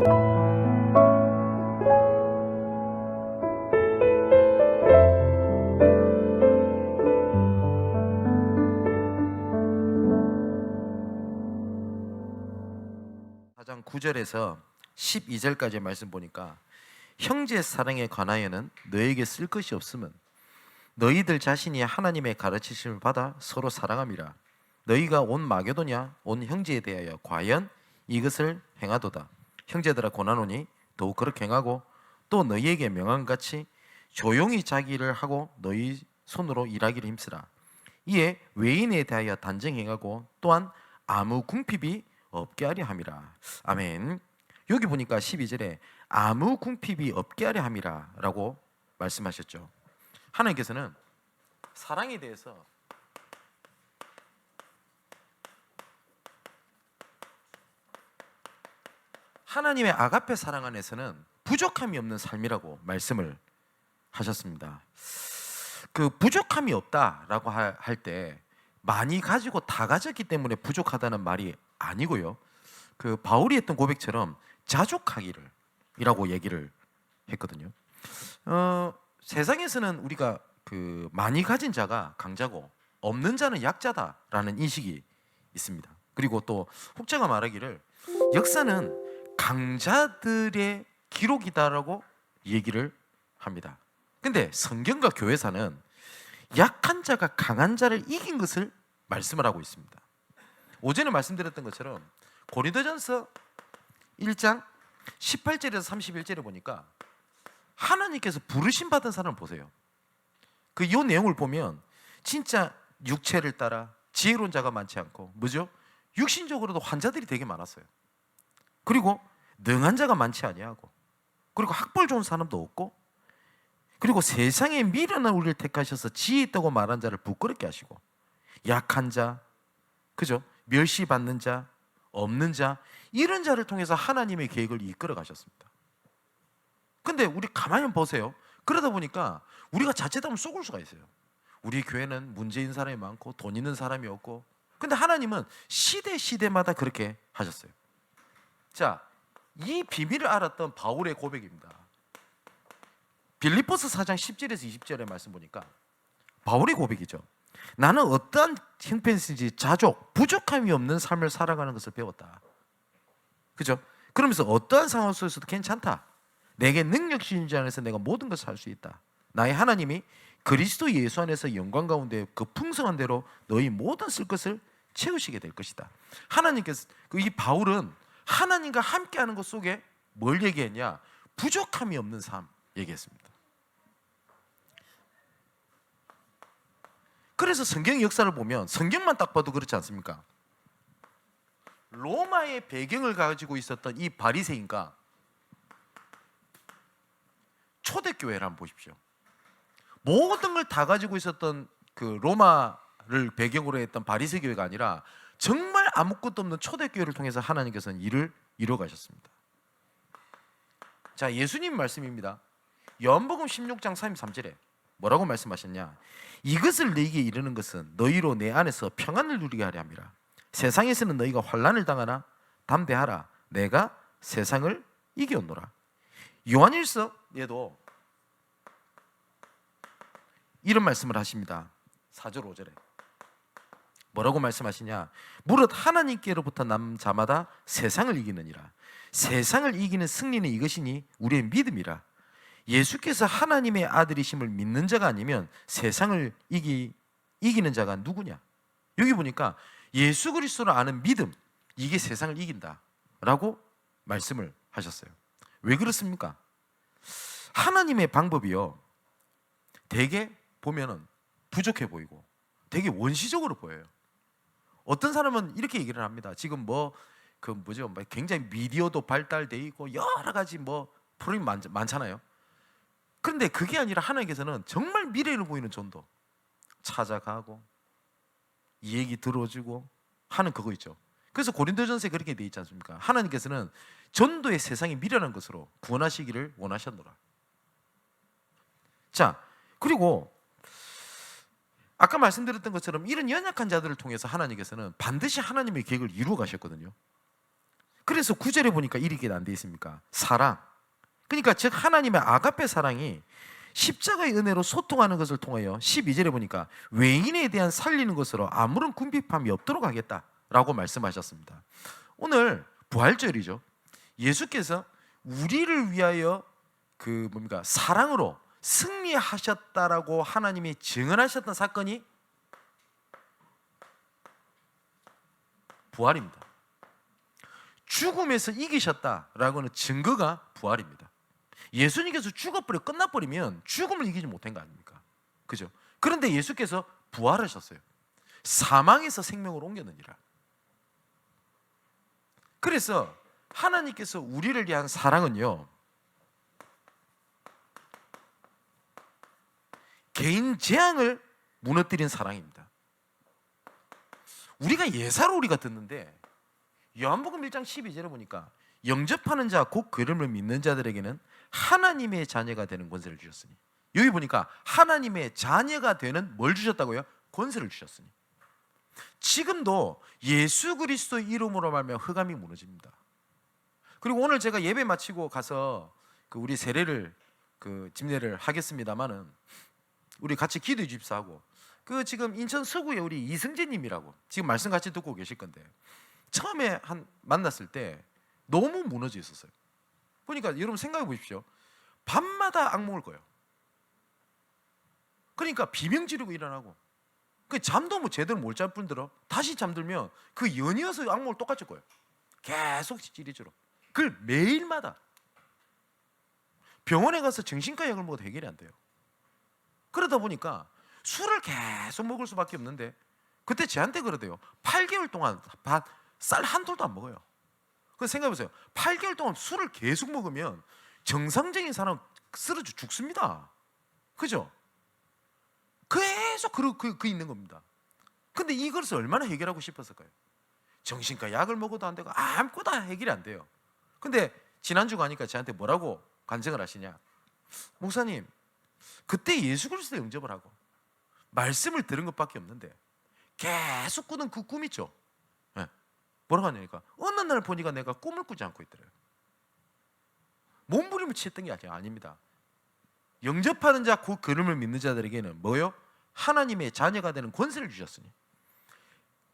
4장 9절에서 12절까지의 말씀 보니까 형제 사랑에 관하여는 너에게 쓸 것이 없음은 너희들 자신이 하나님의 가르치심을 받아 서로 사랑함이라. 너희가 온 마게도냐 온 형제에 대하여 과연 이것을 행하도다. 형제들아 고나노니 더욱 그렇게 행하고 또 너희에게 명함같이 조용히 자기 일을 하고 너희 손으로 일하기를 힘쓰라. 이에 외인에 대하여 단정 행하고 또한 아무 궁핍이 없게 하려 함이라. 아멘. 여기 보니까 12절에 아무 궁핍이 없게 하려 함이라 라고 말씀하셨죠. 하나님께서는 사랑에 대해서 하나님의 아가페 사랑 안에서는 부족함이 없는 삶이라고 말씀을 하셨습니다. 그 부족함이 없다라고 할 때 많이 가지고 다 가졌기 때문에 부족하다는 말이 아니고요. 그 바울이 했던 고백처럼 자족하기를 이라고 얘기를 했거든요. 세상에서는 우리가 그 많이 가진 자가 강자고 없는 자는 약자다라는 인식이 있습니다. 그리고 또 혹자가 말하기를 역사는 강자들의 기록이다라고 얘기를 합니다. 근데 성경과 교회사는 약한 자가 강한 자를 이긴 것을 말씀을 하고 있습니다. 오전에 말씀드렸던 것처럼 고린도전서 1장 18절에서 31절에 보니까 하나님께서 부르심 받은 사람을 보세요. 그 이 내용을 보면 진짜 육체를 따라 지혜로운 자가 많지 않고 뭐죠? 육신적으로도 환자들이 되게 많았어요. 그리고 능한 자가 많지 아니하고 그리고 학벌 좋은 사람도 없고 그리고 세상에 미련한 우리를 택하셔서 지혜 있다고 말한 자를 부끄럽게 하시고 약한 자, 그죠? 멸시받는 자, 없는 자 이런 자를 통해서 하나님의 계획을 이끌어 가셨습니다. 근데 우리 가만히 보세요. 그러다 보니까 우리가 자칫하면 속을 수가 있어요. 우리 교회는 문제 있는 사람이 많고 돈 있는 사람이 없고 근데 하나님은 시대마다 그렇게 하셨어요. 자, 이 비밀을 알았던 바울의 고백입니다. 빌립보서 4장 10절에서 20절의 말씀 보니까 바울의 고백이죠. 나는 어떠한 형편이든지 자족, 부족함이 없는 삶을 살아가는 것을 배웠다. 그죠? 그러면서 어떠한 상황 속에서도 괜찮다. 내게 능력 주신 자 안에서 내가 모든 것을 할 수 있다. 나의 하나님이 그리스도 예수 안에서 영광 가운데 그 풍성한 대로 너희 모든 쓸 것을 채우시게 될 것이다. 하나님께서 이 바울은 하나님과 함께하는 것 속에 뭘 얘기했냐? 부족함이 없는 삶 얘기했습니다. 그래서 성경 역사를 보면 성경만 딱 봐도 그렇지 않습니까? 로마의 배경을 가지고 있었던 이 바리새인과 초대교회를 한번 보십시오. 모든 걸 다 가지고 있었던 그 로마를 배경으로 했던 바리새 교회가 아니라 정말 아무것도 없는 초대교회를 통해서 하나님께서는 일을 이루어 가셨습니다. 자, 예수님 말씀입니다. 요한복음 16장 33절에 뭐라고 말씀하셨냐? 이것을 너희에게 이르는 것은 너희로 내 안에서 평안을 누리게 하려 함이라. 세상에서는 너희가 환난을 당하나 담대하라. 내가 세상을 이겨오노라. 요한일서에도 이런 말씀을 하십니다. 4절 5절에 뭐라고 말씀하시냐? 무릇 하나님께로부터 난 자마다 세상을 이기느니라. 세상을 이기는 승리는 이것이니 우리의 믿음이라. 예수께서 하나님의 아들이심을 믿는 자가 아니면 세상을 이기는 자가 누구냐? 여기 보니까 예수 그리스도를 아는 믿음, 이게 세상을 이긴다라고 말씀을 하셨어요. 왜 그렇습니까? 하나님의 방법이요, 되게 보면은 부족해 보이고 되게 원시적으로 보여요. 어떤 사람은 이렇게 얘기를 합니다. 지금 굉장히 미디어도 발달돼 있고 여러 가지 프로그램이 많잖아요. 그런데 그게 아니라 하나님께서는 정말 미래를 보이는 전도 찾아가고 이 얘기 들어주고 하는 그거 있죠. 그래서 고린도전서에 그렇게 돼 있지 않습니까? 하나님께서는 전도의 세상이 미련한 것으로 구원하시기를 원하셨노라. 자, 그리고 아까 말씀드렸던 것처럼 이런 연약한 자들을 통해서 하나님께서는 반드시 하나님의 계획을 이루어 가셨거든요. 그래서 9절에 보니까 이렇게 안 돼 있습니까? 사랑. 그러니까 즉 하나님의 아가페 사랑이 십자가의 은혜로 소통하는 것을 통하여 12절에 보니까 외인에 대한 살리는 것으로 아무런 궁핍함이 없도록 하겠다라고 말씀하셨습니다. 오늘 부활절이죠. 예수께서 우리를 위하여 사랑으로 승리하셨다라고 하나님이 증언하셨던 사건이 부활입니다. 죽음에서 이기셨다라고는 증거가 부활입니다. 예수님께서 죽어버려 끝나버리면 죽음을 이기지 못한 거 아닙니까? 그죠? 그런데 예수께서 부활하셨어요. 사망에서 생명으로 옮겼느니라. 그래서 하나님께서 우리를 위한 사랑은요, 개인 재앙을 무너뜨린 사랑입니다. 우리가 예사로 우리가 듣는데 요한복음 1장 12절에 보니까 영접하는 자 곧 그 이름을 믿는 자들에게는 하나님의 자녀가 되는 권세를 주셨으니, 여기 보니까 하나님의 자녀가 되는 뭘 주셨다고요? 권세를 주셨으니. 지금도 예수 그리스도의 이름으로 말하면 흑암이 무너집니다. 그리고 오늘 제가 예배 마치고 가서 우리 세례를 집례를 하겠습니다마는 우리 같이 기도해 주십사하고 지금 인천 서구에 우리 이승재님이라고 지금 말씀 같이 듣고 계실 건데 처음에 만났을 때 너무 무너져 있었어요. 그러니까 여러분 생각해 보십시오. 밤마다 악몽을 꿔요. 그러니까 비명 지르고 일어나고 잠도 제대로 못 잘 뿐더러 다시 잠들면 연이어서 악몽을 똑같이 꿔요. 계속 찌리지로. 그걸 매일마다. 병원에 가서 정신과 약을 먹어도 해결이 안 돼요. 그러다 보니까 술을 계속 먹을 수밖에 없는데 그때 저한테 그러대요. 8개월 동안 쌀 한 톨도 안 먹어요. 그래서 생각해보세요. 8개월 동안 술을 계속 먹으면 정상적인 사람 쓰러져 죽습니다. 그죠? 계속 있는 겁니다. 근데 이것을 얼마나 해결하고 싶었을까요? 정신과 약을 먹어도 안 되고 아무것도 해결이 안 돼요. 근데 지난주 가니까 저한테 뭐라고 간증을 하시냐? 목사님, 그때 예수 그리스도 영접을 하고 말씀을 들은 것밖에 없는데 계속 꾸는 그 꿈 있죠? 네. 뭐라고 하냐니까 어느 날 보니까 내가 꿈을 꾸지 않고 있더래요. 몸부림을 치었던 게 아닙니다. 영접하는 자 곧 그 이름을 믿는 자들에게는 뭐요? 하나님의 자녀가 되는 권세를 주셨으니.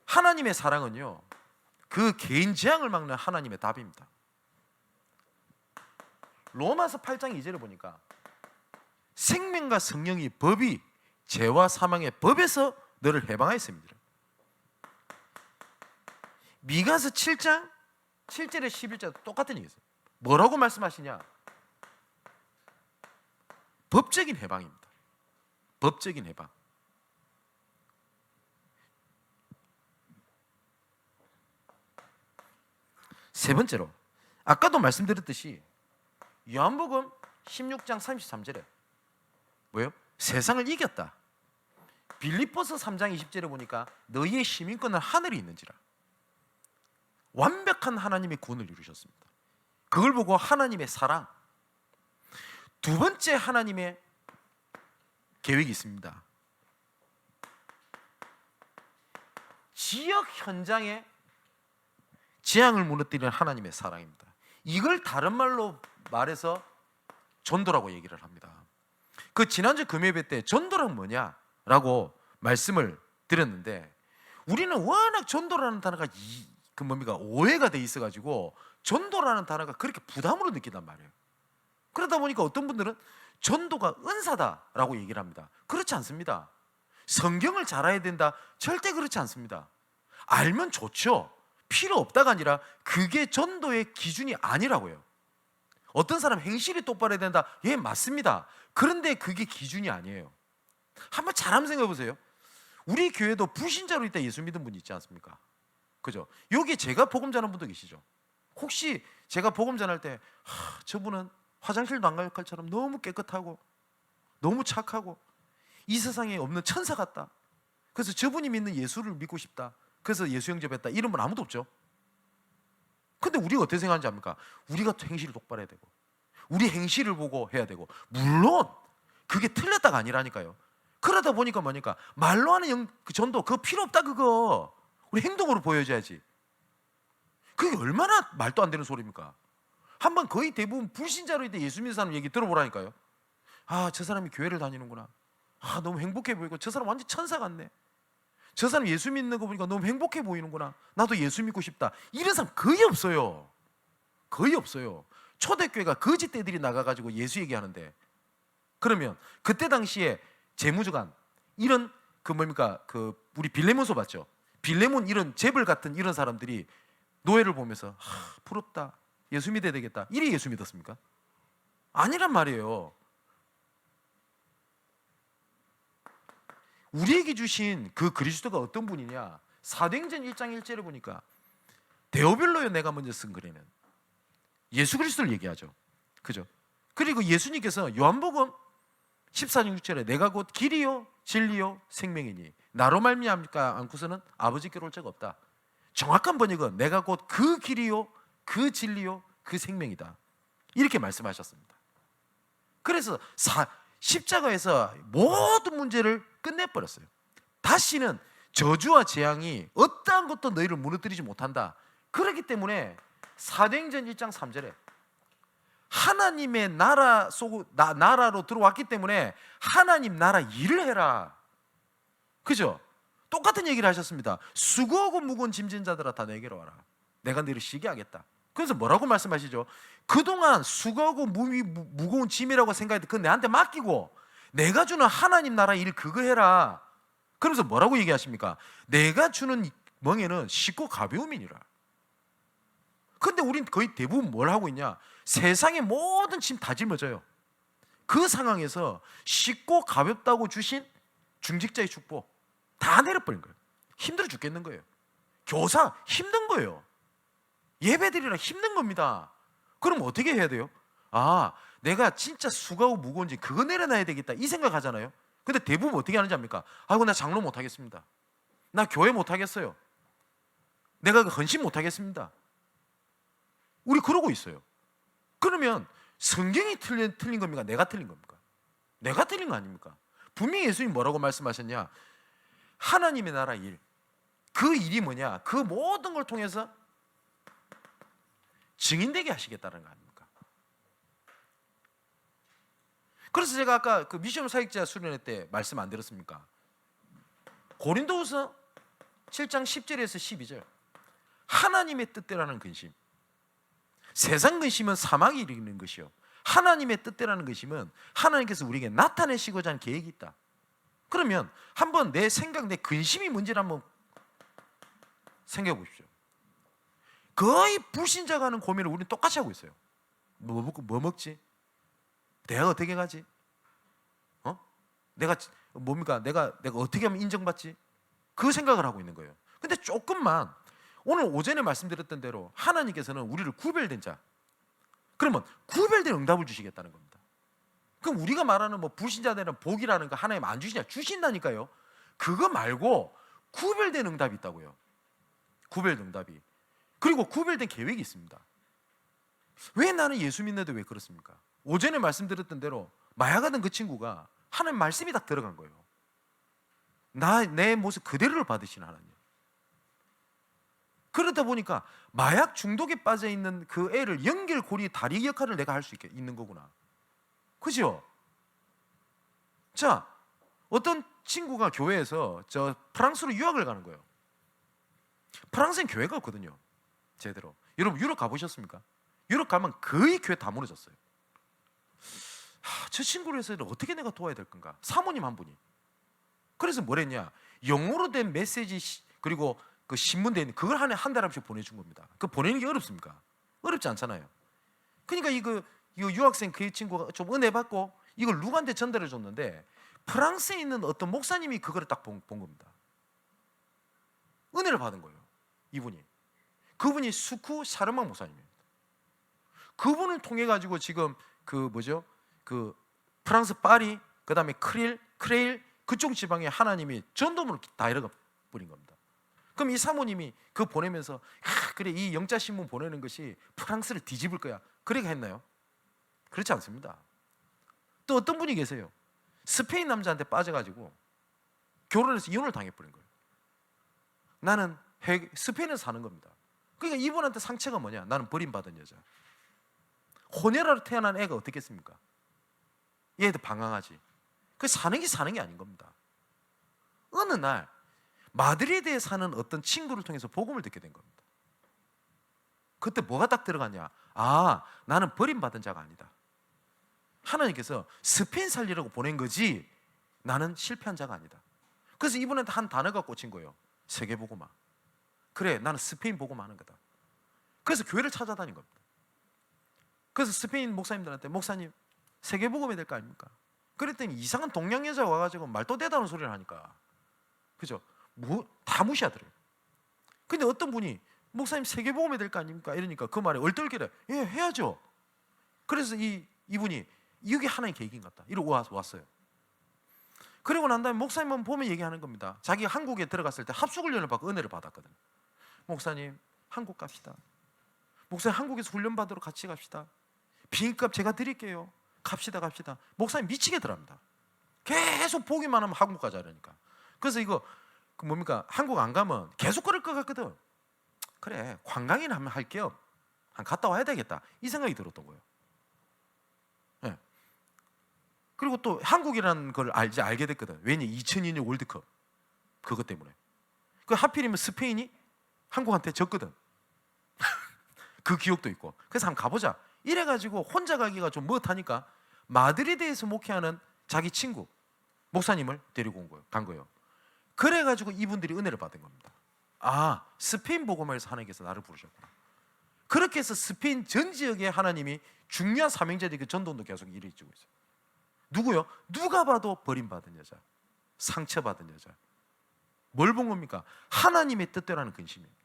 하나님의 사랑은요, 그 개인 재앙을 막는 하나님의 답입니다. 로마서 8장 2절을 보니까 생명과 성령이 법이 죄와 사망의 법에서 너를 해방하였습니다. 미가서 7장 7절에 11절 똑같은 얘기였어요. 뭐라고 말씀하시냐? 법적인 해방입니다. 법적인 해방. 세 번째로 아까도 말씀드렸듯이 요한복음 16장 33절에 뭐예요? 세상을 이겼다. 빌립보서 3장 20절에 보니까 너희의 시민권은 하늘에 있는지라. 완벽한 하나님의 구원을 이루셨습니다. 그걸 보고 하나님의 사랑. 두 번째 하나님의 계획이 있습니다. 지역 현장에 재앙을 무너뜨리는 하나님의 사랑입니다. 이걸 다른 말로 말해서 전도라고 얘기를 합니다. 지난주 금요일 때 전도란 뭐냐라고 말씀을 드렸는데 우리는 워낙 전도라는 단어가 오해가 돼 있어가지고 전도라는 단어가 그렇게 부담으로 느낀단 말이에요. 그러다 보니까 어떤 분들은 전도가 은사다라고 얘기를 합니다. 그렇지 않습니다. 성경을 잘 알아야 된다? 절대 그렇지 않습니다. 알면 좋죠. 필요 없다가 아니라 그게 전도의 기준이 아니라고요. 어떤 사람 행실이 똑바로 해야 된다. 예, 맞습니다. 그런데 그게 기준이 아니에요. 한번 잘 한번 생각해 보세요. 우리 교회도 불신자로 있다 예수 믿은 분이 있지 않습니까? 그죠? 여기 제가 복음 전하는 분도 계시죠? 혹시 제가 복음 전할 때 저분은 화장실도 안 갈 것처럼 너무 깨끗하고 너무 착하고 이 세상에 없는 천사 같다. 그래서 저분이 믿는 예수를 믿고 싶다. 그래서 예수 영접했다. 이런 분 아무도 없죠. 근데 우리가 어떻게 생각하는지 압니까? 우리가 행실을 똑바로 해야 되고 우리 행실을 보고 해야 되고 물론 그게 틀렸다가 아니라니까요. 그러다 보니까 뭐니까 말로 하는 전도 그거 필요 없다. 그거 우리 행동으로 보여줘야지. 그게 얼마나 말도 안 되는 소리입니까? 한번 거의 대부분 불신자로 때 예수 믿는 사람 얘기 들어보라니까요. 아, 저 사람이 교회를 다니는구나. 아, 너무 행복해 보이고 저 사람 완전 천사 같네. 저 사람 예수 믿는 거 보니까 너무 행복해 보이는구나. 나도 예수 믿고 싶다. 이런 사람 거의 없어요. 거의 없어요. 초대교회가 거짓대들이 나가가지고 예수 얘기하는데, 그러면 그때 당시에 재무주간 이런 그 뭡니까 그 우리 빌레몬서 봤죠? 빌레몬 이런 재벌 같은 이런 사람들이 노예를 보면서 부럽다, 예수 믿어야 되겠다, 이래 예수 믿었습니까? 아니란 말이에요. 우리에게 주신 그 그리스도가 어떤 분이냐? 사도행전 1장 1절에 보니까 데오빌로요, 내가 먼저 쓴 글에는 예수 그리스도를 얘기하죠. 그죠? 그리고 예수님께서 요한복음 14장 6절에 내가 곧 길이요 진리요 생명이니 나로 말미암까 않고서는 아버지께로 올 자가 없다. 정확한 번역은 내가 곧 그 길이요 그 진리요 그 생명이다, 이렇게 말씀하셨습니다. 그래서 십자가에서 모든 문제를 끝내버렸어요. 다시는 저주와 재앙이 어떠한 것도 너희를 무너뜨리지 못한다. 그렇기 때문에 사도행전 1장 3절에 하나님의 나라로 들어왔기 때문에 하나님 나라 일을 해라. 그죠? 똑같은 얘기를 하셨습니다. 수고하고 무거운 짐진 자들아 다 내게로 와라. 내가 너희를 쉬게 하겠다. 그래서 뭐라고 말씀하시죠? 그동안 수고하고 무거운 짐이라고 생각했는데 그건 내한테 맡기고 내가 주는 하나님 나라 일 그거 해라. 그러면서 뭐라고 얘기하십니까? 내가 주는 멍에는 쉽고 가벼움이니라. 근데 우린 거의 대부분 뭘 하고 있냐? 세상의 모든 짐 다 짊어져요. 그 상황에서 쉽고 가볍다고 주신 중직자의 축복 다 내려버린 거예요. 힘들어 죽겠는 거예요. 교사 힘든 거예요. 예배드리라 힘든 겁니다. 그럼 어떻게 해야 돼요? 아, 내가 진짜 수고하고 무거운 짐 그거 내려놔야 되겠다, 이 생각하잖아요. 근데 대부분 어떻게 하는지 압니까? 아이고, 나 장로 못하겠습니다. 나 교회 못하겠어요. 내가 헌신 못하겠습니다. 우리 그러고 있어요. 그러면 성경이 틀린 겁니까? 내가 틀린 겁니까? 내가 틀린 거 아닙니까? 분명히 예수님이 뭐라고 말씀하셨냐? 하나님의 나라 일, 그 일이 뭐냐? 그 모든 걸 통해서 증인되게 하시겠다는 거 아닙니까? 그래서 제가 아까 그 미션 사역자 수련회 때 말씀 안 들었습니까? 고린도후서 7장 10절에서 12절 하나님의 뜻대로라는 근심. 세상 근심은 사망이 이르는 것이요 하나님의 뜻대로라는 근심은 하나님께서 우리에게 나타내시고자 하는 계획이 있다. 그러면 한번 내 생각, 내 근심이 뭔지를 한번 생각해 보십시오. 거의 불신자가 하는 고민을 우리는 똑같이 하고 있어요. 뭐 먹고 뭐 먹지? 내가 어떻게 가지? 내가 뭡니까? 내가 어떻게 하면 인정받지? 그 생각을 하고 있는 거예요. 근데 조금만 오늘 오전에 말씀드렸던 대로 하나님께서는 우리를 구별된 자, 그러면 구별된 응답을 주시겠다는 겁니다. 그럼 우리가 말하는 뭐 불신자들은 복이라는 거 하나님 안 주시냐? 주신다니까요. 그거 말고 구별된 응답이 있다고요. 구별된 응답이. 그리고 구별된 계획이 있습니다. 왜 나는 예수 믿는데 왜 그렇습니까? 오전에 말씀드렸던 대로 마약하던 그 친구가 하나님 말씀이 딱 들어간 거예요. 내 모습 그대로를 받으시는 하나님. 그러다 보니까 마약 중독에 빠져 있는 그 애를 연결고리 다리 역할을 내가 할 수 있는 거구나. 그죠? 자, 어떤 친구가 교회에서 저 프랑스로 유학을 가는 거예요. 프랑스엔 교회가 없거든요. 제대로. 여러분 유럽 가보셨습니까? 유럽 가면 거의 교회 다 무너졌어요. 저 친구를 해서 어떻게 내가 도와야 될 건가? 사모님 한 분이. 그래서 뭐랬냐? 영어로 된 메시지 그리고 그 신문대에 있는 그걸 한 달에 한 번씩 보내준 겁니다. 그 보내는 게 어렵습니까? 어렵지 않잖아요. 그러니까 이거 유학생 그 친구가 좀 은혜 받고 이걸 누구한테 전달해 줬는데 프랑스에 있는 어떤 목사님이 그거를 딱 본 겁니다. 은혜를 받은 거예요. 이분이. 그분이 수쿠 샤르망 목사님입니다. 그분을 통해 가지고 지금 그 프랑스 파리, 그다음에 크레일 그쪽 지방에 하나님이 전도문을 다 잃어가 버린 겁니다. 그럼 이 사모님이 그거 보내면서 그래 이 영자 신문 보내는 것이 프랑스를 뒤집을 거야, 그렇게 했나요? 그렇지 않습니다. 또 어떤 분이 계세요. 스페인 남자한테 빠져가지고 결혼해서 이혼을 당해버린 거예요. 나는 스페인에서 사는 겁니다. 그러니까 이분한테 상처가 뭐냐? 나는 버림받은 여자. 혼혈아로 태어난 애가 어떻겠습니까? 얘도 방황하지. 그 사는 게 아닌 겁니다. 어느 날 마드리드에 사는 어떤 친구를 통해서 복음을 듣게 된 겁니다. 그때 뭐가 딱 들어갔냐? 아, 나는 버림받은 자가 아니다. 하나님께서 스페인 살리라고 보낸 거지 나는 실패한 자가 아니다. 그래서 이분한테 한 단어가 꽂힌 거예요. 세계복음화. 그래, 나는 스페인 복음 하는 거다. 그래서 교회를 찾아다닌 겁니다. 그래서 스페인 목사님들한테 목사님 세계복음이 될 거 아닙니까? 그랬더니 이상한 동양 여자 와가지고 말도 대다는 소리를 하니까 그죠? 다 무시하더래요. 근데 어떤 분이 목사님 세계복음이 될 거 아닙니까? 이러니까 그 말에 얼떨결에 예, 해야죠. 그래서 이분이 이게 하나의 계획인 것 같다. 이러고 왔어요. 그리고 난 다음에 목사님만 보면 얘기하는 겁니다. 자기가 한국에 들어갔을 때 합숙훈련을 받고 은혜를 받았거든요. 목사님 한국 갑시다. 목사님 한국에서 훈련 받으러 같이 갑시다. 비행값 제가 드릴게요. 갑시다. 목사님 미치게 들어갑니다. 계속 보기만 하면 한국 가자 그러니까. 그래서 이거 뭡니까? 한국 안 가면 계속 그럴 것 같거든. 그래, 관광이나 한번 할 겸 한 갔다 와야 되겠다 이 생각이 들었던 거예요. 네. 그리고 또 한국이라는 걸 알게 됐거든. 왜냐? 2002년 월드컵 그것 때문에. 그 하필이면 스페인이 한국한테 졌거든. 그 기억도 있고. 그래서 한번 가보자. 이래가지고 혼자 가기가 좀 못하니까 마드리드에서 목회하는 자기 친구 목사님을 데리고 간 거예요. 그래가지고 이분들이 은혜를 받은 겁니다. 아, 스페인 복음에서 하나님께서 나를 부르셨구나. 그렇게 해서 스페인 전 지역에 하나님이 중요한 사명자들이 그 전도도 계속 이루어지고 있어요. 누구요? 누가 봐도 버림받은 여자, 상처받은 여자. 뭘 본 겁니까? 하나님의 뜻대로라는 근심입니다.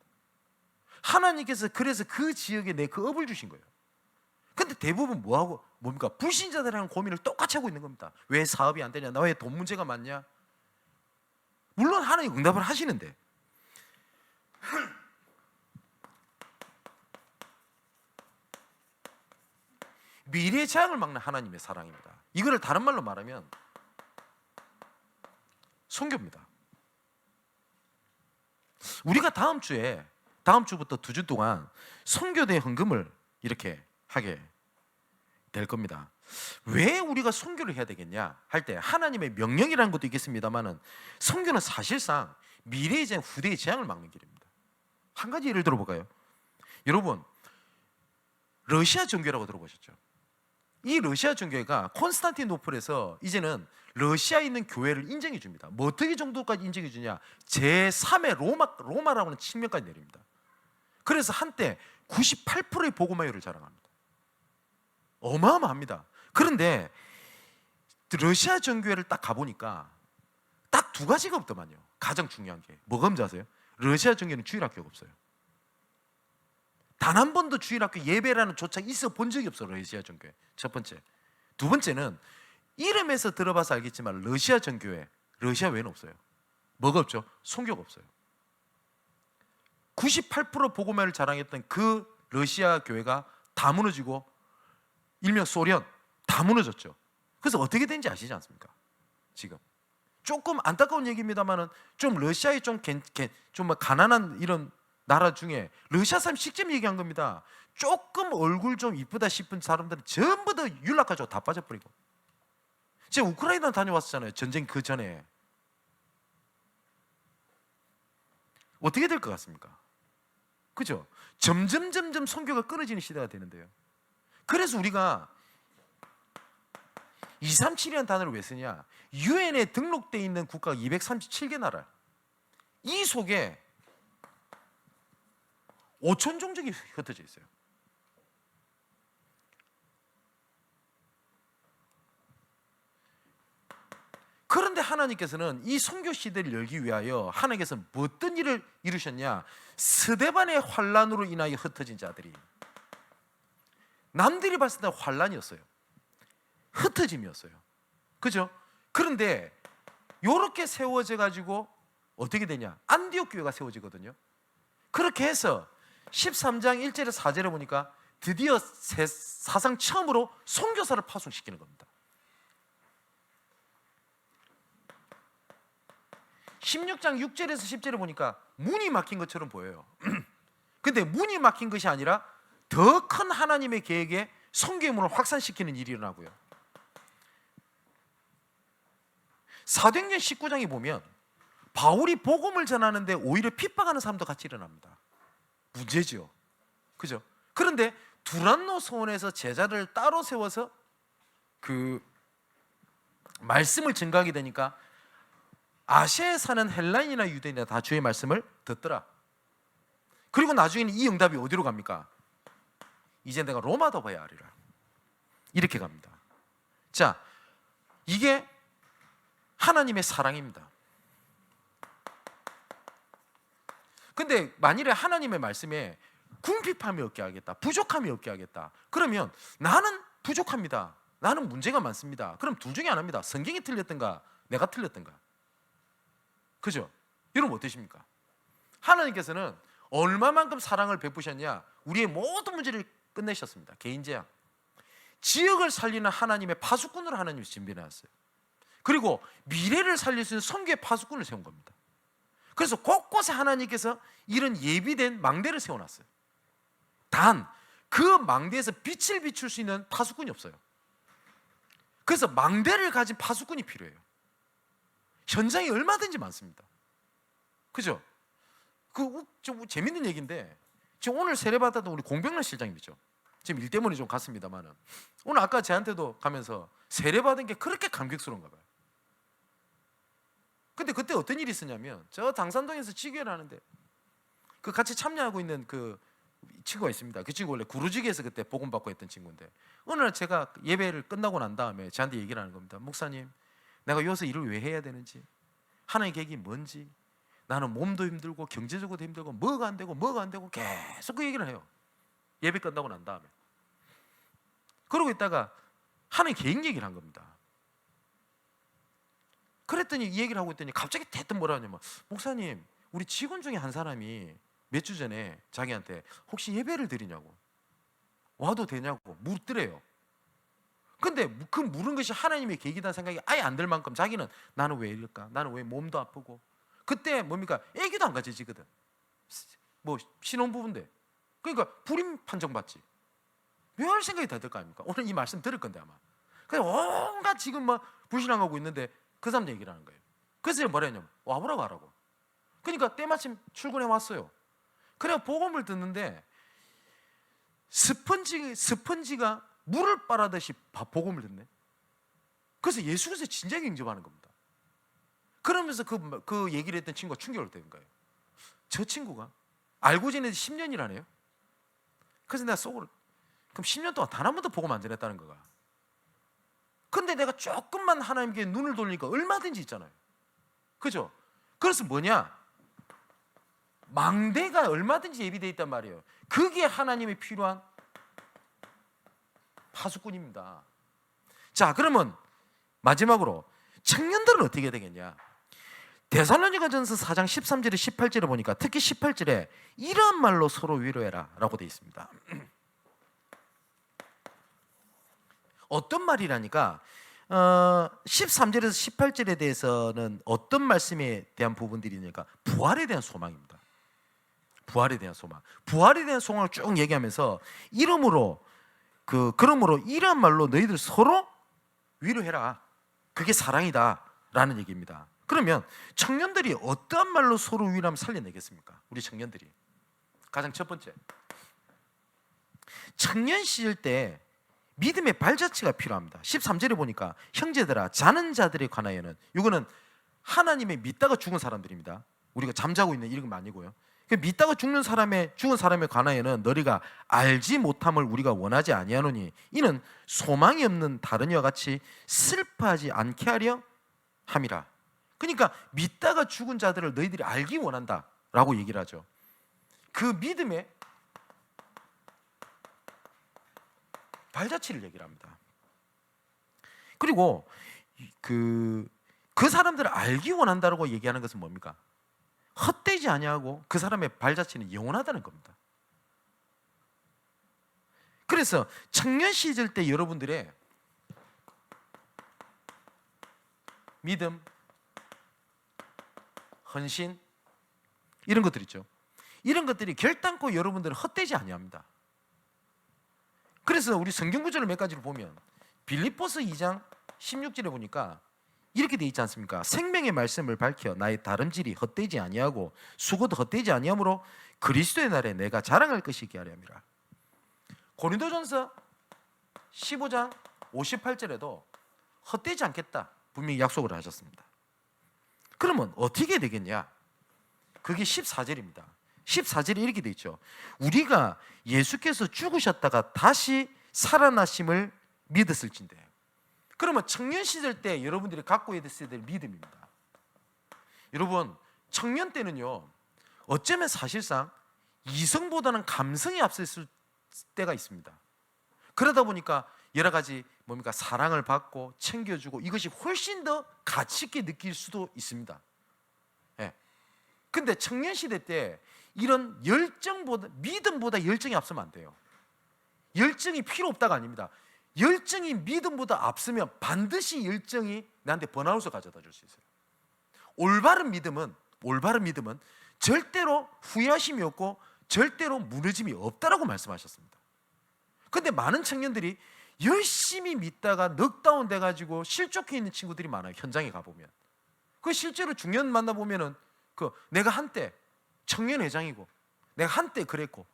하나님께서 그래서 그 지역에 내 그 업을 주신 거예요. 근데 대부분 뭡니까? 불신자들이랑 고민을 똑같이 하고 있는 겁니다. 왜 사업이 안 되냐? 나 왜 돈 문제가 많냐? 물론 하나님 응답을 하시는데 미래의 재앙을 막는 하나님의 사랑입니다. 이거를 다른 말로 말하면 선교입니다. 우리가 다음 주부터 2주 동안 선교대 헌금을 이렇게 하게 될 겁니다. 왜 우리가 선교를 해야 되겠냐 할 때 하나님의 명령이라는 것도 있겠습니다만은 선교는 사실상 미래의 재앙, 후대의 재앙을 막는 길입니다. 한 가지 예를 들어볼까요? 여러분, 러시아 종교라고 들어보셨죠? 이 러시아 종교가 콘스탄티노플에서 이제는 러시아에 있는 교회를 인정해 줍니다. 뭐 어떻게 정도까지 인정해 주냐? 제3의 로마라고 하는 측면까지 내립니다. 그래서 한때 98%의 복음화율을 자랑합니다. 어마어마합니다. 그런데 러시아 정교회를 딱 가보니까 딱 2가지가 없더만요. 가장 중요한 게 뭐가 뭔지 아세요? 러시아 정교회는 주일학교가 없어요. 단 한 번도 주일학교 예배라는 조차 있어 본 적이 없어요. 러시아 정교회. 첫 번째. 두 번째는 이름에서 들어봐서 알겠지만 러시아 정교회, 러시아 외에는 없어요. 뭐가 없죠? 선교가 없어요. 98% 복음화를 자랑했던 그 러시아 교회가 다 무너지고 일명 소련 다 무너졌죠. 그래서 어떻게 된지 아시지 않습니까? 지금 조금 안타까운 얘기입니다만은 좀 러시아의 좀 가난한 이런 나라 중에 러시아 사람 직접 얘기한 겁니다. 조금 얼굴 좀 이쁘다 싶은 사람들은 전부 다 율락하죠. 다 빠져버리고. 제가 우크라이나 다녀왔었잖아요. 전쟁 그 전에. 어떻게 될 것 같습니까? 그죠? 점점 선교가 끊어지는 시대가 되는데요. 그래서 우리가 237이라는 단어를 왜 쓰냐? 유엔에 등록되어 있는 국가가 237개 나라. 이 속에 5천 종족이 흩어져 있어요. 그런데 하나님께서는 이 선교 시대를 열기 위하여 하나님께서는 어떤 일을 이루셨냐? 스데반의 환란으로 인하여 흩어진 자들이, 남들이 봤을 때 환란이었어요. 흩어짐이었어요. 그죠? 그런데 이렇게 세워져 가지고 어떻게 되냐? 안디옥 교회가 세워지거든요. 그렇게 해서 13장 1절에서 4절에 보니까 드디어 사상 처음으로 선교사를 파송시키는 겁니다. 16장 6절에서 10절에 보니까 문이 막힌 것처럼 보여요. 근데 문이 막힌 것이 아니라 더 큰 하나님의 계획에 성경문을 확산시키는 일이 일어나고요. 사도행전 19장에 보면 바울이 복음을 전하는데 오히려 핍박하는 사람도 같이 일어납니다. 문제죠. 그죠? 그런데 두란노 소원에서 제자를 따로 세워서 그 말씀을 증거하게 되니까 아시아에 사는 헬라인이나 유대인이나 다 주의 말씀을 듣더라. 그리고 나중에는 이 응답이 어디로 갑니까? 이제 내가 로마도 봐야 하리라. 이렇게 갑니다. 자, 이게 하나님의 사랑입니다. 근데 만일에 하나님의 말씀에 궁핍함이 없게 하겠다, 부족함이 없게 하겠다, 그러면 나는 부족합니다, 나는 문제가 많습니다. 그럼 둘 중에 하나입니다. 성경이 틀렸던가 내가 틀렸던가. 그죠? 여러분 어떠십니까? 하나님께서는 얼마만큼 사랑을 베푸셨냐? 우리의 모든 문제를 끝내셨습니다. 개인 재앙, 지역을 살리는 하나님의 파수꾼으로 하나님이 준비해놨어요. 그리고 미래를 살릴 수 있는 선교의 파수꾼을 세운 겁니다. 그래서 곳곳에 하나님께서 이런 예비된 망대를 세워놨어요. 단 그 망대에서 빛을 비출 수 있는 파수꾼이 없어요. 그래서 망대를 가진 파수꾼이 필요해요. 현장이 얼마든지 많습니다. 그죠? 좀 재밌는 얘기인데, 지금 오늘 세례받았던 우리 공병란 실장님이죠. 지금 일 때문에 좀 갔습니다만은, 오늘 아까 저한테도 가면서 세례받은 게 그렇게 감격스러운가 봐요. 근데 그때 어떤 일이 있었냐면, 저 당산동에서 지교회를 하는데 그 같이 참여하고 있는 그 친구가 있습니다. 그 친구 원래 구루지기에서 그때 복음 받고 했던 친구인데, 어느 날 제가 예배를 끝나고 난 다음에 저한테 얘기를 하는 겁니다. 목사님, 내가 여기서 일을 왜 해야 되는지, 하나님의 계획이 뭔지, 나는 몸도 힘들고 경제적으로도 힘들고 뭐가 안 되고 계속 그 얘기를 해요. 예배 끝나고 난 다음에. 그러고 있다가 하나님 계획 얘기를 한 겁니다. 그랬더니 이 얘기를 하고 있더니 갑자기 대뜸 뭐라 하냐면, 목사님, 우리 직원 중에 한 사람이 몇 주 전에 자기한테 혹시 예배를 드리냐고, 와도 되냐고 묻더래요. 근데 그 물은 것이 하나님의 계획이라는 생각이 아예 안 들 만큼 자기는 나는 왜 이럴까? 나는 왜 몸도 아프고, 그때 뭡니까? 애기도 안 가지지거든. 뭐 신혼부부인데. 그러니까 불임 판정받지. 왜 할 생각이 다 들 거 아닙니까? 오늘 이 말씀 들을 건데 아마. 그래서 온갖 지금 막 불신앙하고 있는데 그 사람 얘기를 하는 거예요. 그래서 뭐라 했냐면 와보라고 하라고. 그러니까 때마침 출근해 왔어요. 그래 복음을 듣는데 스펀지가 물을 빨아듯이 복음을 듣네. 그래서 예수께서 진작에 영접하는 겁니다. 그러면서 그 얘기를 했던 친구가 충격을 받은 거예요. 저 친구가 알고 지낸 지 10년이라네요. 그래서 내가 속으로, 그럼 10년 동안 단 한 번도 복음 안 전했다는 거가. 근데 내가 조금만 하나님께 눈을 돌리니까 얼마든지 있잖아요. 그죠? 그래서 뭐냐? 망대가 얼마든지 예비되어 있단 말이에요. 그게 하나님이 필요한 파수꾼입니다. 자, 그러면 마지막으로 청년들은 어떻게 되겠냐? 데살로니가전서 4장 13절에 18절에 보니까 특히 18절에 이러한 말로 서로 위로해라 라고 되어 있습니다. 어떤 말이라니까 13절에서 18절에 대해서는 어떤 말씀에 대한 부분들이니까 부활에 대한 소망입니다. 부활에 대한 소망, 부활에 대한 소망을 쭉 얘기하면서 그러므로 이러한 말로 너희들 서로 위로해라, 그게 사랑이다 라는 얘기입니다. 그러면 청년들이 어떠한 말로 서로 위로하면 살려내겠습니까? 우리 청년들이 가장 첫 번째, 청년 시절 때 믿음의 발자취가 필요합니다. 13절에 보니까 형제들아 자는 자들에 관하여는, 이거는 하나님의 믿다가 죽은 사람들입니다. 우리가 잠자고 있는 이런 건 아니고요. 믿다가 죽은 사람에 관하여는 너희가 알지 못함을 우리가 원하지 아니하노니 이는 소망이 없는 다른 이와 같이 슬퍼하지 않게 하려 함이라. 그러니까 믿다가 죽은 자들을 너희들이 알기 원한다라고 얘기를 하죠. 그 믿음의 발자취를 얘기를 합니다. 그리고 그 사람들을 알기 원한다라고 얘기하는 것은 뭡니까? 헛되지 아니하고 그 사람의 발자취는 영원하다는 겁니다. 그래서 청년 시절 때 여러분들의 믿음, 헌신, 이런 것들 있죠. 이런 것들이 결단코 여러분들은 헛되지 아니합니다. 그래서 우리 성경 구절을 몇 가지를 보면 빌립보서 2장 16절에 보니까 이렇게 돼 있지 않습니까? 생명의 말씀을 밝혀 나의 다름질이 헛되지 아니하고 수고도 헛되지 아니하므로 그리스도의 날에 내가 자랑할 것이기 하렵니다. 고린도전서 15장 58절에도 헛되지 않겠다 분명히 약속을 하셨습니다. 그러면 어떻게 되겠냐? 그게 14절입니다. 14절에 이렇게 돼 있죠. 우리가 예수께서 죽으셨다가 다시 살아나심을 믿었을진데. 그러면 청년 시절 때 여러분들이 갖고 있어야 될 믿음입니다. 여러분, 청년 때는요, 어쩌면 사실상 이성보다는 감성이 앞섰을 때가 있습니다. 그러다 보니까 여러 가지 사랑을 받고 챙겨주고 이것이 훨씬 더 가치 있게 느낄 수도 있습니다. 예. 근데 청년 시대 때 이런 열정보다, 믿음보다 열정이 앞서면 안 돼요. 열정이 필요 없다가 아닙니다. 열정이 믿음보다 앞서면 반드시 열정이 나한테 번아웃을 가져다 줄 수 있어요. 올바른 믿음은 절대로 후회하심이 없고 절대로 무너짐이 없다라고 말씀하셨습니다. 근데 많은 청년들이 열심히 믿다가 넉다운 돼가지고 실족해 있는 친구들이 많아요. 현장에 가보면. 그 실제로 중년 만나보면은 내가 한때 청년회장이고 내가 한때 그랬고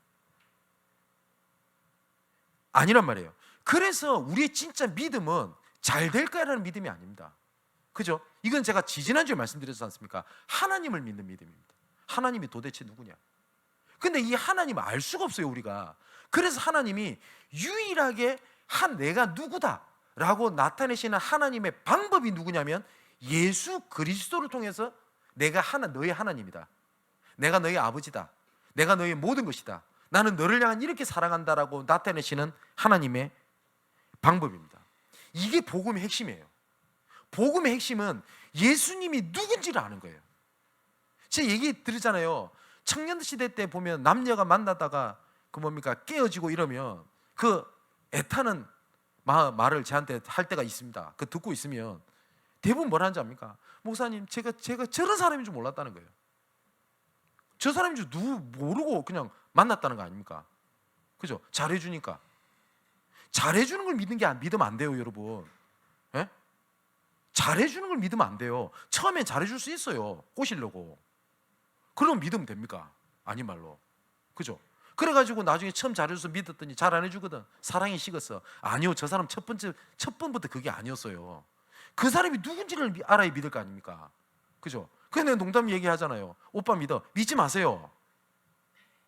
아니란 말이에요. 그래서 우리의 진짜 믿음은 잘 될 거라는 믿음이 아닙니다. 그죠? 이건 제가 지지난주에 말씀드렸지 않습니까? 하나님을 믿는 믿음입니다. 하나님이 도대체 누구냐? 근데 이 하나님을 알 수가 없어요, 우리가. 그래서 하나님이 유일하게 내가 누구다라고 나타내시는 하나님의 방법이 누구냐면 예수 그리스도를 통해서 내가 너의 하나님이다. 내가 너의 아버지다. 내가 너의 모든 것이다. 나는 너를 향한 이렇게 사랑한다라고 나타내시는 하나님의 방법입니다. 이게 복음의 핵심이에요. 복음의 핵심은 예수님이 누군지를 아는 거예요. 제가 얘기 들었잖아요. 청년 시대 때 보면 남녀가 만나다가 깨어지고 이러면 그 애타는 말을 저한테 할 때가 있습니다. 그 듣고 있으면 대부분 뭐라 하는지 압니까? 목사님, 제가 저런 사람인 줄 몰랐다는 거예요. 저 사람인 줄 모르고 그냥 만났다는 거 아닙니까? 그죠? 잘해주니까. 잘해주는 걸 믿으면 안 돼요, 여러분. 예? 잘해주는 걸 믿으면 안 돼요. 처음엔 잘해줄 수 있어요, 꼬시려고. 그럼 믿으면 됩니까? 아니 말로. 그죠? 그래가지고 나중에 처음 잘해줘서 믿었더니 잘 안 해주거든. 사랑이 식었어. 아니요, 저 사람 첫 번부터 그게 아니었어요. 그 사람이 누군지를 알아야 믿을 거 아닙니까? 그죠? 그래서 내가 농담 얘기하잖아요. 오빠 믿어. 믿지 마세요.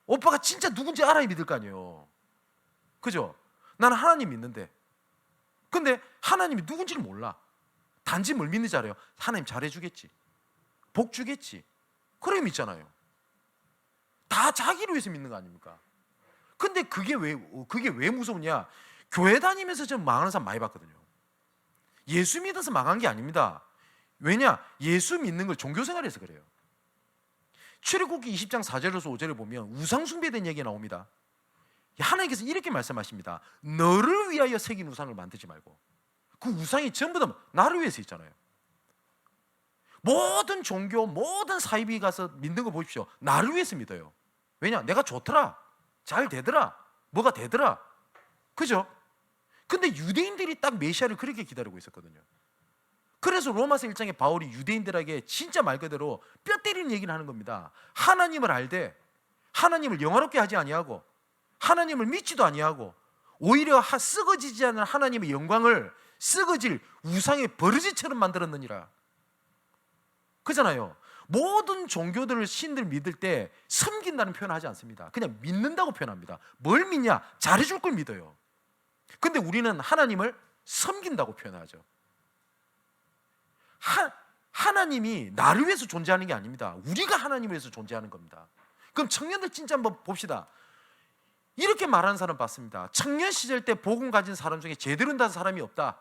오빠가 진짜 누군지 알아야 믿을 거 아니에요. 그죠? 나는 하나님 믿는데. 근데 하나님이 누군지를 몰라. 단지 뭘 믿는지 알아요. 하나님 잘해주겠지. 복 주겠지. 그래 믿잖아요. 다 자기를 위해서 믿는 거 아닙니까? 근데 그게 왜 무섭냐? 교회 다니면서 좀 망하는 사람 많이 봤거든요. 예수 믿어서 망한 게 아닙니다. 왜냐? 예수 믿는 걸 종교생활에서 그래요. 출애굽기 20장 4절에서 5절에 보면 우상숭배에 대한 얘기가 나옵니다. 하나님께서 이렇게 말씀하십니다. 너를 위하여 새긴 우상을 만들지 말고. 그 우상이 전부 다 나를 위해서 있잖아요. 모든 종교, 모든 사이비 가서 믿는 거 보십시오. 나를 위해서 믿어요. 왜냐? 내가 좋더라. 잘 되더라. 뭐가 되더라. 그죠? 근데 유대인들이 딱 메시아를 그렇게 기다리고 있었거든요. 그래서 로마서 1장에 바울이 유대인들에게 진짜 말 그대로 뼈 때리는 얘기를 하는 겁니다. 하나님을 알되 하나님을 영화롭게 하지 아니하고 하나님을 믿지도 아니하고 오히려 썩어지지 않는 하나님의 영광을 썩어질 우상의 버르지처럼 만들었느니라. 그잖아요. 모든 종교들을 신들 믿을 때 섬긴다는 표현을 하지 않습니다. 그냥 믿는다고 표현합니다. 뭘 믿냐? 잘해줄 걸 믿어요. 근데 우리는 하나님을 섬긴다고 표현하죠. 하나님이 나를 위해서 존재하는 게 아닙니다. 우리가 하나님을 위해서 존재하는 겁니다. 그럼 청년들 진짜 한번 봅시다. 이렇게 말하는 사람 봤습니다. 청년 시절 때 복음 가진 사람 중에 제대로 된다는 사람이 없다.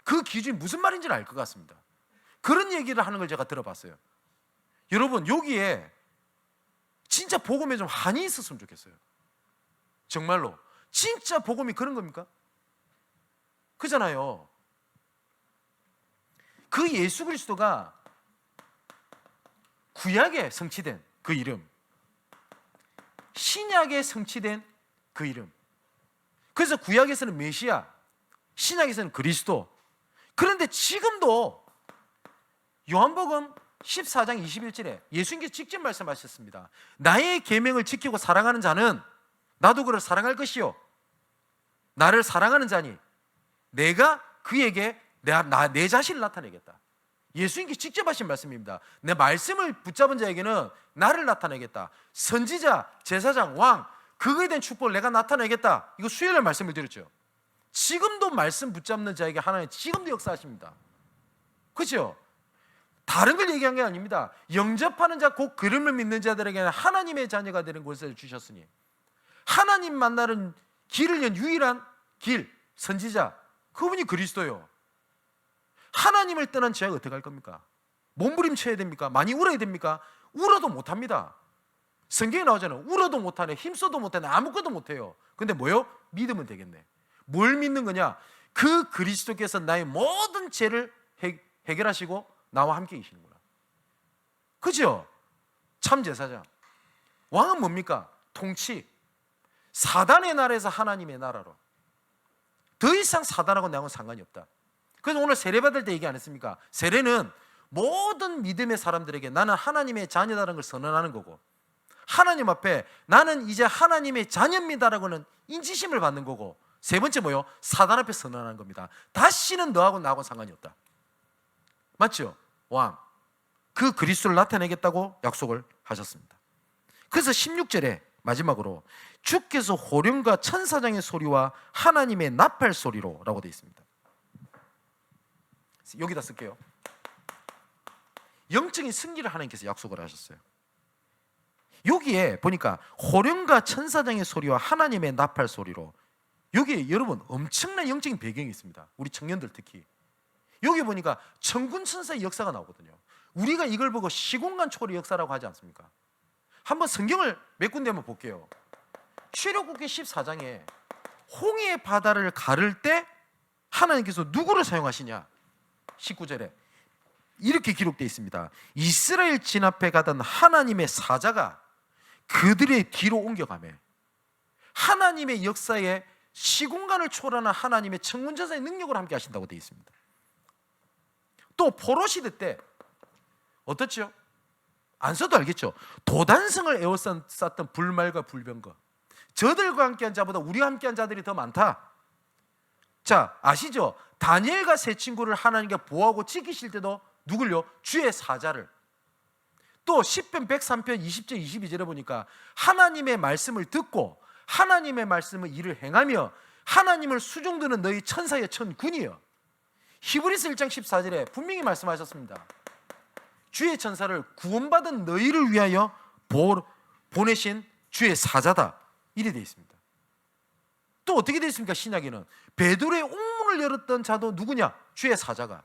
그 기준이 무슨 말인지는 알 것 같습니다. 그런 얘기를 하는 걸 제가 들어봤어요. 여러분, 여기에 진짜 복음에 좀 한이 있었으면 좋겠어요. 정말로 진짜 복음이 그런 겁니까? 그잖아요. 그 예수 그리스도가 구약에 성취된 그 이름, 신약에 성취된 그 이름. 그래서 구약에서는 메시아, 신약에서는 그리스도. 그런데 지금도 요한복음 14장 21절에 예수님께서 직접 말씀하셨습니다. 나의 계명을 지키고 사랑하는 자는 나도 그를 사랑할 것이요, 나를 사랑하는 자니 내가 그에게 내 자신을 나타내겠다. 예수님께서 직접 하신 말씀입니다. 내 말씀을 붙잡은 자에게는 나를 나타내겠다. 선지자, 제사장, 왕, 그거에 대한 축복을 내가 나타내겠다. 이거 수요일에 말씀을 드렸죠. 지금도 말씀 붙잡는 자에게 하나님 지금도 역사하십니다. 그렇죠? 다른 걸 얘기한 게 아닙니다. 영접하는 자, 곧 그름을 믿는 자들에게는 하나님의 자녀가 되는 것을 주셨으니, 하나님 만나는 길을 연 유일한 길, 선지자, 그분이 그리스도요. 하나님을 떠난 죄가 어떻게 할 겁니까? 몸부림쳐야 됩니까? 많이 울어야 됩니까? 울어도 못합니다. 성경에 나오잖아요. 울어도 못하네, 힘써도 못하네, 아무것도 못해요. 근데 뭐요? 믿으면 되겠네. 뭘 믿는 거냐? 그 그리스도께서 나의 모든 죄를 해결하시고 나와 함께 계시는구나. 그죠? 참 제사장. 왕은 뭡니까? 통치. 사단의 나라에서 하나님의 나라로. 더 이상 사단하고 나하고는 상관이 없다. 그래서 오늘 세례 받을 때 얘기 안 했습니까? 세례는 모든 믿음의 사람들에게 나는 하나님의 자녀다라는 걸 선언하는 거고, 하나님 앞에 나는 이제 하나님의 자녀입니다라고는 인지심을 받는 거고, 세 번째 뭐요? 사단 앞에 선언하는 겁니다. 다시는 너하고 나하고 상관이 없다. 맞죠? 왕, 그 그리스도를 나타내겠다고 약속을 하셨습니다. 그래서 16절에 마지막으로 주께서 호령과 천사장의 소리와 하나님의 나팔 소리로 라고 되어 있습니다. 여기다 쓸게요. 영적인 승리를 하나님께서 약속을 하셨어요. 여기에 보니까 호령과 천사장의 소리와 하나님의 나팔 소리로, 여기에 여러분 엄청난 영적인 배경이 있습니다. 우리 청년들 특히 여기 보니까 천군 천사의 역사가 나오거든요. 우리가 이걸 보고 시공간 초월의 역사라고 하지 않습니까? 한번 성경을 몇 군데 한번 볼게요. 출애굽기 14장에 홍해의 바다를 가를 때 하나님께서 누구를 사용하시냐? 19절에 이렇게 기록되어 있습니다. 이스라엘 진 앞에 가던 하나님의 사자가 그들의 뒤로 옮겨가매, 하나님의 역사에 시공간을 초월하는 하나님의 천군천사의 능력을 함께 하신다고 되어 있습니다. 또 포로시대 때 어떻죠? 안 써도 알겠죠? 도단성을 에워쌌던 불말과 불병거, 저들과 함께한 자보다 우리와 함께한 자들이 더 많다. 자, 아시죠? 다니엘과 세 친구를 하나님께 보호하고 지키실 때도 누굴요? 주의 사자를. 또 시편 103편 20절 22절에 보니까 하나님의 말씀을 듣고 하나님의 말씀을 일을 행하며 하나님을 수종드는 너희 천사의 천군이여. 히브리서 1장 14절에 분명히 말씀하셨습니다. 주의 천사를 구원받은 너희를 위하여 보내신 주의 사자다. 이래 되어 있습니다. 또 어떻게 되어 있습니까? 신약에는 베드로의 옥문을 열었던 자도 누구냐? 주의 사자가.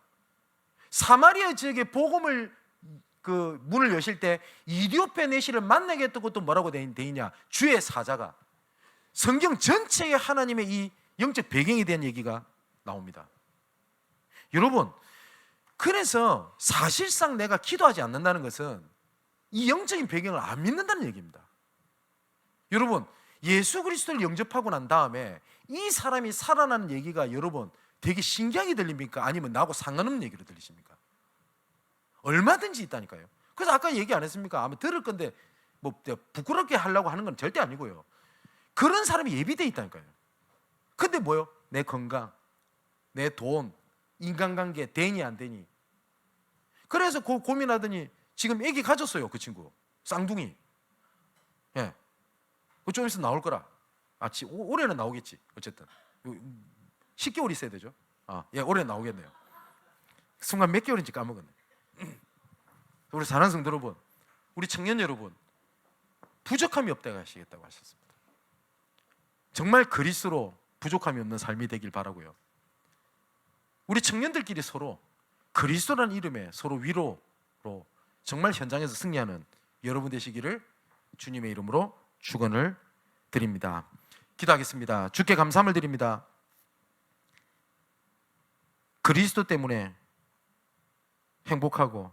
사마리아 지역에 복음을 그 문을 여실 때 이디오페 내시를 만나게 했던 것도 뭐라고 되어 있냐? 주의 사자가. 성경 전체에 하나님의 이 영적 배경에 대한 얘기가 나옵니다. 여러분, 그래서 사실상 내가 기도하지 않는다는 것은 이 영적인 배경을 안 믿는다는 얘기입니다. 여러분, 예수 그리스도를 영접하고 난 다음에 이 사람이 살아나는 얘기가 여러분 되게 신기하게 들립니까? 아니면 나하고 상관없는 얘기로 들리십니까? 얼마든지 있다니까요. 그래서 아까 얘기 안 했습니까? 아마 들을 건데 뭐 부끄럽게 하려고 하는 건 절대 아니고요. 그런 사람이 예비되어 있다니까요. 근데 뭐요? 내 건강, 내 돈, 인간관계 되니 안 되니. 그래서 고민하더니 지금 애기 가졌어요. 그 친구 쌍둥이. 예, 좀 있으면 나올 거라. 올해는 나오겠지. 어쨌든 10개월 있어야 되죠. 예, 올해 나오겠네요. 순간 몇 개월인지 까먹었네. 우리 사랑하는 성도 여러분, 우리 청년 여러분, 부족함이 없다고 하시겠다고 하셨습니다. 정말 그리스도로 부족함이 없는 삶이 되길 바라고요. 우리 청년들끼리 서로 그리스도라는 이름에 서로 위로로 정말 현장에서 승리하는 여러분 되시기를 주님의 이름으로 축원을 드립니다. 기도하겠습니다. 주께 감사함을 드립니다. 그리스도 때문에 행복하고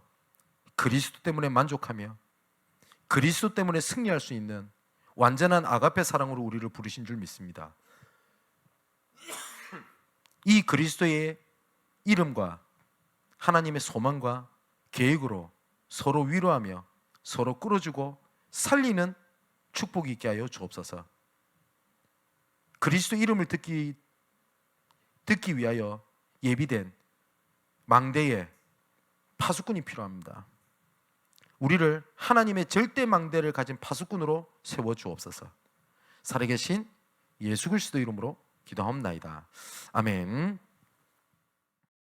그리스도 때문에 만족하며 그리스도 때문에 승리할 수 있는 완전한 아가페 사랑으로 우리를 부르신 줄 믿습니다. 이 그리스도의 이름과 하나님의 소망과 계획으로 서로 위로하며 서로 끌어주고 살리는 축복이 있게 하여 주옵소서. 그리스도 이름을 듣기 위하여 예비된 망대에 파수꾼이 필요합니다. 우리를 하나님의 절대 망대를 가진 파수꾼으로 세워 주옵소서. 살아계신 예수 그리스도 이름으로 기도하옵나이다. 아멘.